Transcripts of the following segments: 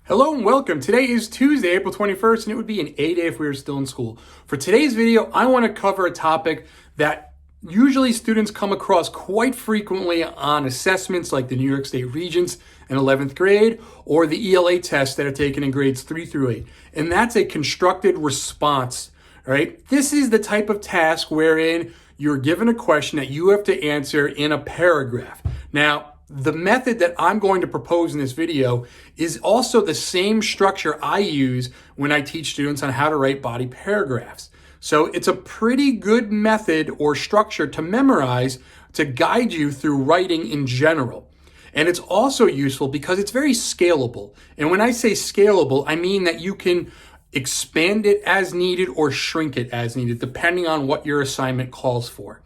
Hello and welcome. Today is Tuesday, April 21st, and it would be an A day if we were still in school. For today's video, I want to cover a topic that usually students come across quite frequently on assessments like the New York State Regents in 11th grade or the ELA tests that are taken in grades 3 through 8. And that's a constructed response, right? This is the type of task wherein you're given a question that you have to answer in a paragraph. Now, the method that I'm going to propose in this video is also the same structure I use when I teach students on how to write body paragraphs. So it's a pretty good method or structure to memorize to guide you through writing in general. And it's also useful because it's very scalable. And when I say scalable, I mean that you can expand it as needed or shrink it as needed, depending on what your assignment calls for.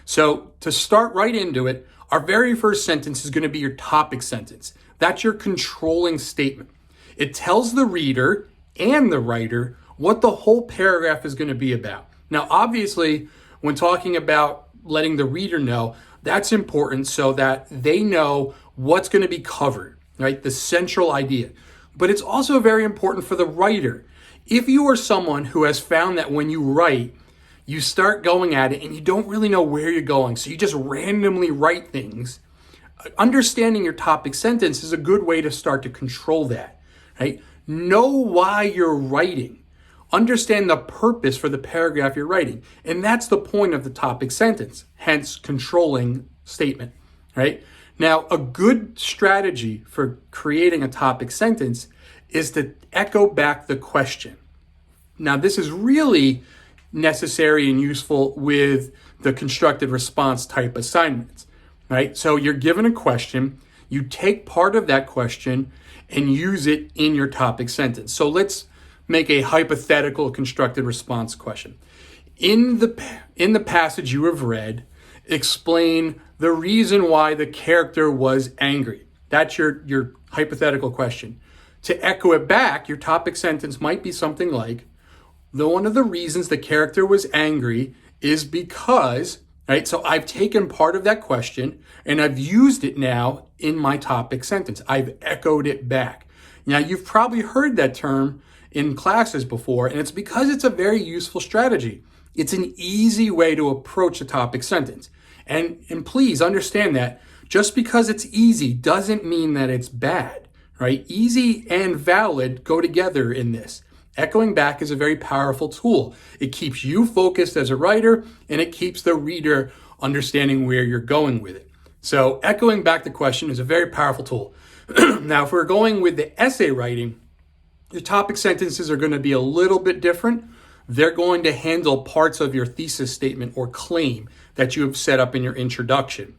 So to start right into it, our very first sentence is going to be your topic sentence. That's your controlling statement. It tells the reader and the writer what the whole paragraph is going to be about. Now, obviously, when talking about letting the reader know, that's important so that they know what's going to be covered, right? The central idea. But it's also very important for the writer. If you are someone who has found that when you write, you start going at it and you don't really know where you're going, so you just randomly write things, understanding your topic sentence is a good way to start to control that, right? Know why you're writing. Understand the purpose for the paragraph you're writing. And that's the point of the topic sentence, hence controlling statement, right? Now, a good strategy for creating a topic sentence is to echo back the question. Now, this is really necessary and useful with the constructed response type assignments, right? So you're given a question, you take part of that question and use it in your topic sentence. So let's make a hypothetical constructed response question. In the passage you have read, explain the reason why the character was angry. That's your hypothetical question. To echo it back, your topic sentence might be something like, one of the reasons the character was angry is because, right? So I've taken part of that question and I've used it now in my topic sentence. I've echoed it back. Now, you've probably heard that term in classes before, and it's because it's a very useful strategy. It's an easy way to approach a topic sentence. And please understand that just because it's easy doesn't mean that it's bad, right? Easy and valid go together in this. Echoing back is a very powerful tool. It keeps you focused as a writer, and it keeps the reader understanding where you're going with it. So echoing back the question is a very powerful tool. Now, if we're going with the essay writing, your topic sentences are going to be a little bit different. They're going to handle parts of your thesis statement or claim that you have set up in your introduction.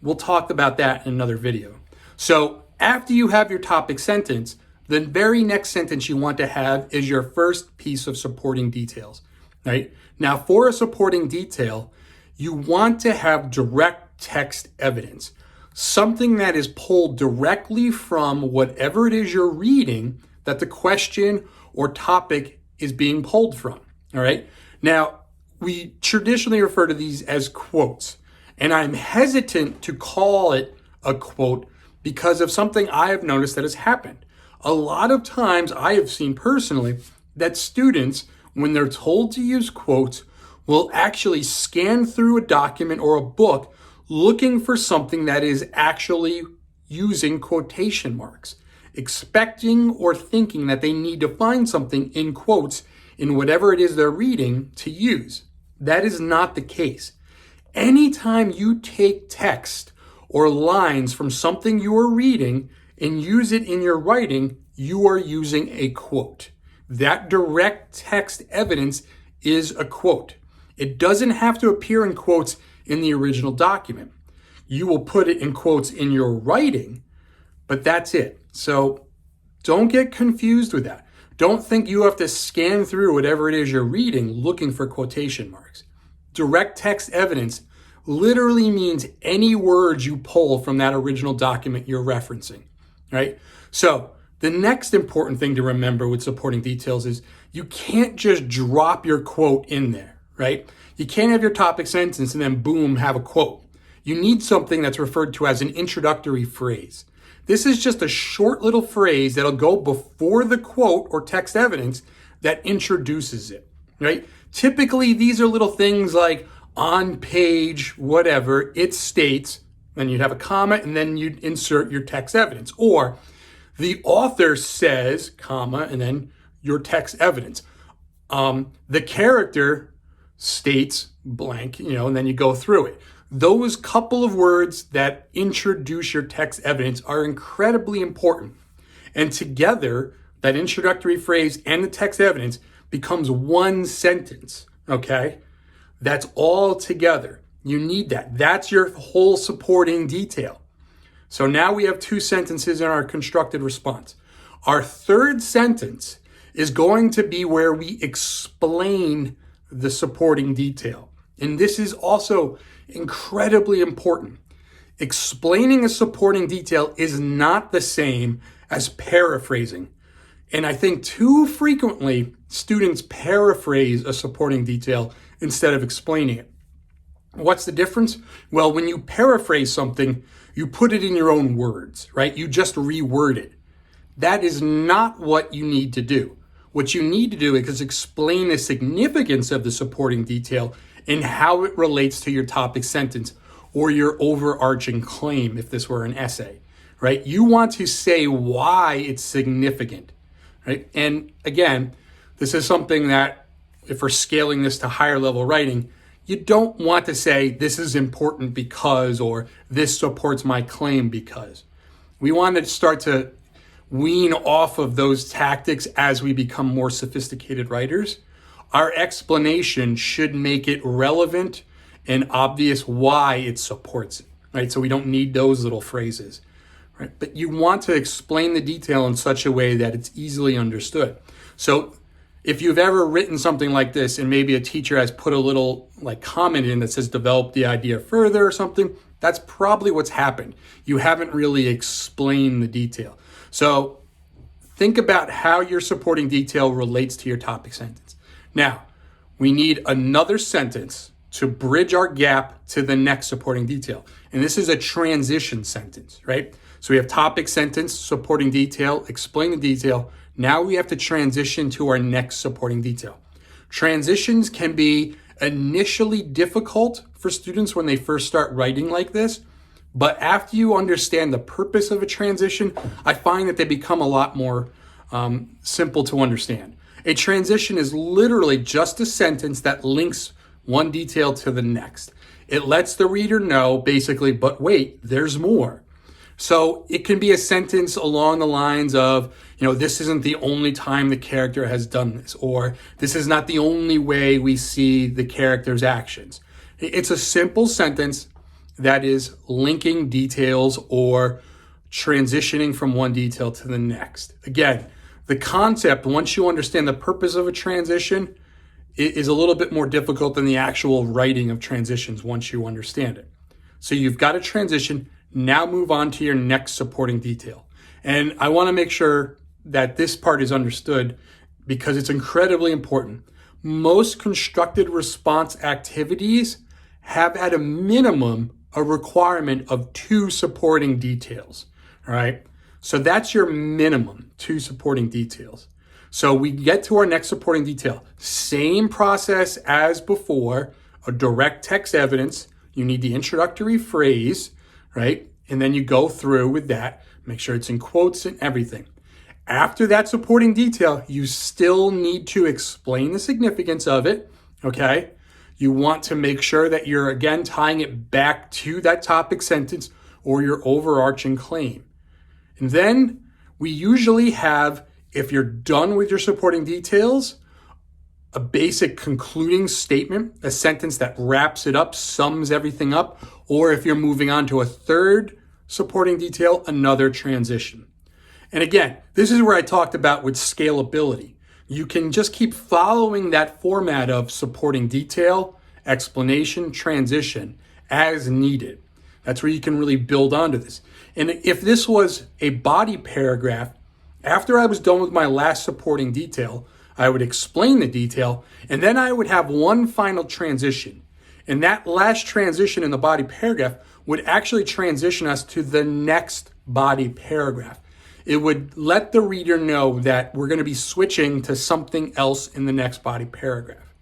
We'll talk about that in another video. So after you have your topic sentence, the very next sentence you want to have is your first piece of supporting details, right? Now, for a supporting detail, you want to have direct text evidence, something that is pulled directly from whatever it is you're reading that the question or topic is being pulled from, all right? Now, we traditionally refer to these as quotes, and I'm hesitant to call it a quote because of something I have noticed that has happened. A lot of times I have seen personally that students, when they're told to use quotes, will actually scan through a document or a book looking for something that is actually using quotation marks, expecting or thinking that they need to find something in quotes in whatever it is they're reading to use. That is not the case. Anytime you take text or lines from something you are reading and use it in your writing, you are using a quote. That direct text evidence is a quote. It doesn't have to appear in quotes in the original document. You will put it in quotes in your writing, but that's it. So don't get confused with that. Don't think you have to scan through whatever it is you're reading looking for quotation marks. Direct text evidence literally means any words you pull from that original document you're referencing, right? So the next important thing to remember with supporting details is you can't just drop your quote in there, right? You can't have your topic sentence and then boom, have a quote. You need something that's referred to as an introductory phrase. This is just a short little phrase that'll go before the quote or text evidence that introduces it, right? Typically, these are little things like on page, whatever, it states, then you'd have a comma, and then you'd insert your text evidence. Or the author says, comma, and then your text evidence. The character states blank, and then you go through it. Those couple of words that introduce your text evidence are incredibly important. And together, that introductory phrase and the text evidence becomes one sentence, okay? That's all together. You need that. That's your whole supporting detail. So now we have 2 sentences in our constructed response. Our third sentence is going to be where we explain the supporting detail. And this is also incredibly important. Explaining a supporting detail is not the same as paraphrasing. And I think too frequently, students paraphrase a supporting detail instead of explaining it. What's the difference? Well, when you paraphrase something, you put it in your own words, right? You just reword it. That is not what you need to do. What you need to do is explain the significance of the supporting detail and how it relates to your topic sentence or your overarching claim if this were an essay, right? You want to say why it's significant, right? And again, this is something that if we're scaling this to higher level writing, you don't want to say this is important because, or this supports my claim because. We want to start to wean off of those tactics as we become more sophisticated writers. Our explanation should make it relevant and obvious why it supports it, right? So we don't need those little phrases, right? But you want to explain the detail in such a way that it's easily understood. So if you've ever written something like this and maybe a teacher has put a little comment in that says develop the idea further or something, that's probably what's happened. You haven't really explained the detail. So think about how your supporting detail relates to your topic sentence. Now, we need another sentence to bridge our gap to the next supporting detail. And this is a transition sentence, right? So we have topic sentence, supporting detail, explain the detail. Now we have to transition to our next supporting detail. Transitions can be initially difficult for students when they first start writing like this, but after you understand the purpose of a transition, I find that they become a lot more simple to understand. A transition is literally just a sentence that links one detail to the next. It lets the reader know basically, but wait, there's more. So it can be a sentence along the lines of, this isn't the only time the character has done this, or this is not the only way we see the character's actions. It's a simple sentence that is linking details or transitioning from one detail to the next. Again, the concept, once you understand the purpose of a transition, is a little bit more difficult than the actual writing of transitions once you understand it. So you've got a transition. Now move on to your next supporting detail. And I want to make sure that this part is understood because it's incredibly important. Most constructed response activities have at a minimum a requirement of 2 supporting details, all right? So that's your minimum, 2 supporting details. So we get to our next supporting detail. Same process as before, a direct text evidence. You need the introductory phrase, right? And then you go through with that, make sure it's in quotes and everything. After that supporting detail, you still need to explain the significance of it, okay? You want to make sure that you're, again, tying it back to that topic sentence or your overarching claim. And then we usually have, if you're done with your supporting details, a basic concluding statement, a sentence that wraps it up, sums everything up, or if you're moving on to a third supporting detail, another transition. And again, this is where I talked about with scalability. You can just keep following that format of supporting detail, explanation, transition as needed. That's where you can really build onto this. And if this was a body paragraph, after I was done with my last supporting detail, I would explain the detail, and then I would have one final transition. And that last transition in the body paragraph would actually transition us to the next body paragraph. It would let the reader know that we're going to be switching to something else in the next body paragraph.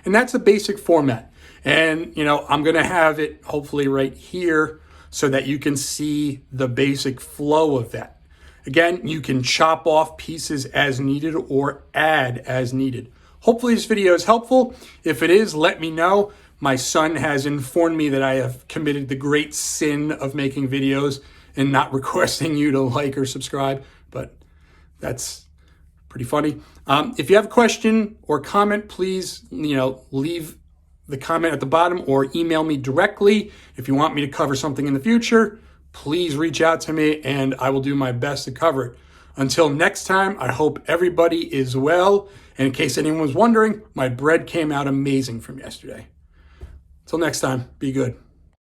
And that's the basic format. And, I'm going to have it hopefully right here so that you can see the basic flow of that. Again, you can chop off pieces as needed or add as needed. Hopefully this video is helpful. If it is, let me know. My son has informed me that I have committed the great sin of making videos and not requesting you to like or subscribe, but that's pretty funny. If you have a question or comment, please, leave the comment at the bottom or email me directly. If you want me to cover something in the future, please reach out to me and I will do my best to cover it. Until next time, I hope everybody is well. And in case anyone was wondering, my bread came out amazing from yesterday. Till next time, be good.